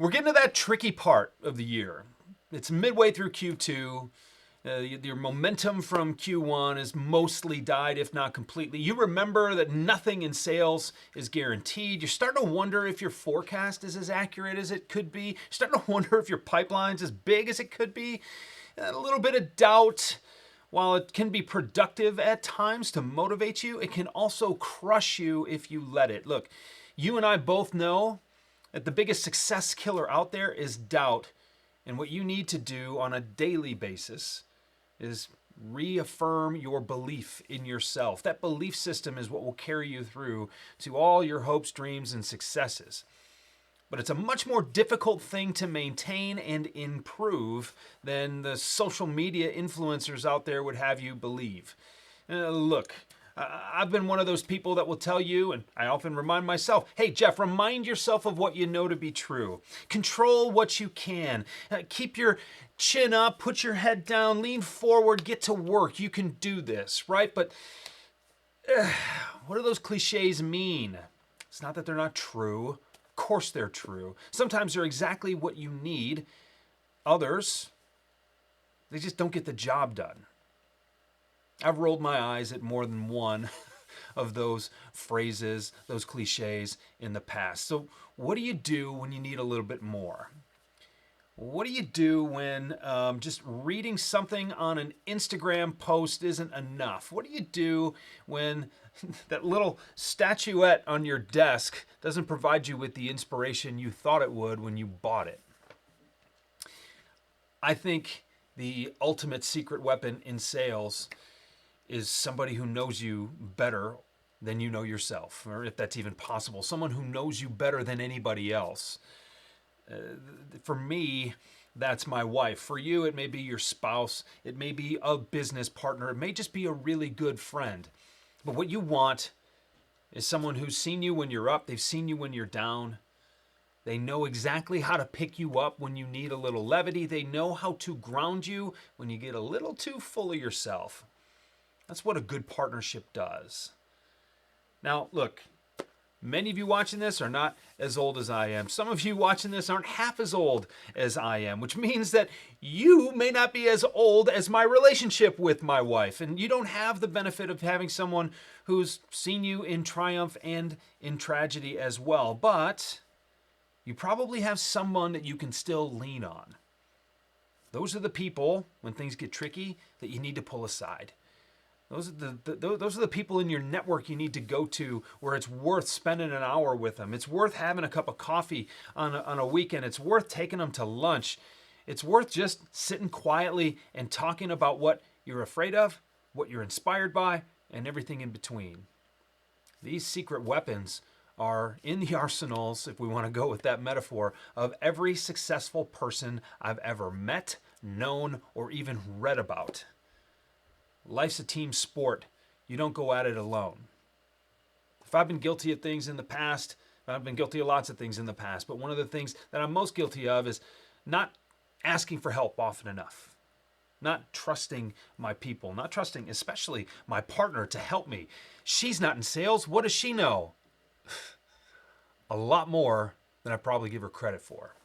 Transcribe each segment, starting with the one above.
We're getting to that tricky part of the year. It's midway through Q2. Your momentum from Q1 is mostly died, if not completely. You remember that nothing in sales is guaranteed. You're starting to wonder if your forecast is as accurate as it could be. You're starting to wonder if your pipeline's as big as it could be. A little bit of doubt. While it can be productive at times to motivate you, it can also crush you if you let it. Look, you and I both know that the biggest success killer out there is doubt. And what you need to do on a daily basis is reaffirm your belief in yourself. That belief system is what will carry you through to all your hopes, dreams, and successes. But it's a much more difficult thing to maintain and improve than the social media influencers out there would have you believe. Look, I've been one of those people that will tell you, and I often remind myself, hey, Jeff, remind yourself of what you know to be true. Control what you can. Keep your chin up, put your head down, lean forward, get to work. You can do this, right? But what do those cliches mean? It's not that they're not true. Of course they're true. Sometimes they're exactly what you need. Others, they just don't get the job done. I've rolled my eyes at more than one of those phrases, those cliches in the past. So what do you do when you need a little bit more? What do you do when just reading something on an Instagram post isn't enough? What do you do when that little statuette on your desk doesn't provide you with the inspiration you thought it would when you bought it? I think the ultimate secret weapon in sales is somebody who knows you better than you know yourself, or if that's even possible, someone who knows you better than anybody else. For me, that's my wife. For you, it may be your spouse. It may be a business partner. It may just be a really good friend. But what you want is someone who's seen you when you're up. They've seen you when you're down. They know exactly how to pick you up when you need a little levity. They know how to ground you when you get a little too full of yourself. That's what a good partnership does. Now, look, many of you watching this are not as old as I am. Some of you watching this aren't half as old as I am, which means that you may not be as old as my relationship with my wife, and you don't have the benefit of having someone who's seen you in triumph and in tragedy as well. But you probably have someone that you can still lean on. Those are the people, when things get tricky, that you need to pull aside. Those are the people in your network you need to go to where it's worth spending an hour with them. It's worth having a cup of coffee on a weekend. It's worth taking them to lunch. It's worth just sitting quietly and talking about what you're afraid of, what you're inspired by, and everything in between. These secret weapons are in the arsenals, if we want to go with that metaphor, of every successful person I've ever met, known, or even read about. Life's a team sport. You don't go at it alone. If I've been guilty of things in the past, I've been guilty of lots of things in the past, but one of the things that I'm most guilty of is not asking for help often enough. Not trusting my people, not trusting especially my partner to help me. She's not in sales. What does she know? A lot more than I probably give her credit for.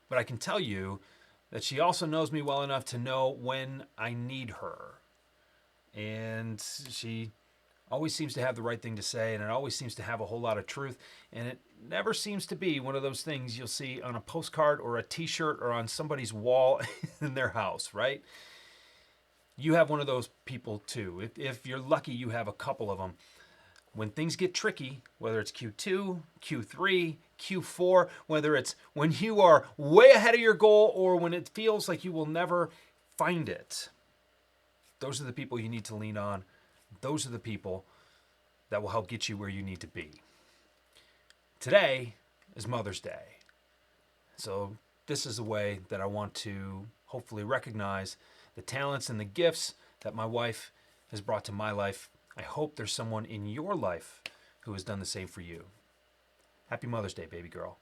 But I can tell you that she also knows me well enough to know when I need her. And she always seems to have the right thing to say, and it always seems to have a whole lot of truth, and it never seems to be one of those things you'll see on a postcard or a t-shirt or on somebody's wall in their house, right? You have one of those people too. If you're lucky, you have a couple of them. When things get tricky, whether it's Q2, Q3, Q4, whether it's when you are way ahead of your goal or when it feels like you will never find it, those are the people you need to lean on. Those are the people that will help get you where you need to be. Today is Mother's Day. So this is a way that I want to hopefully recognize the talents and the gifts that my wife has brought to my life. I hope there's someone in your life who has done the same for you. Happy Mother's Day, baby girl.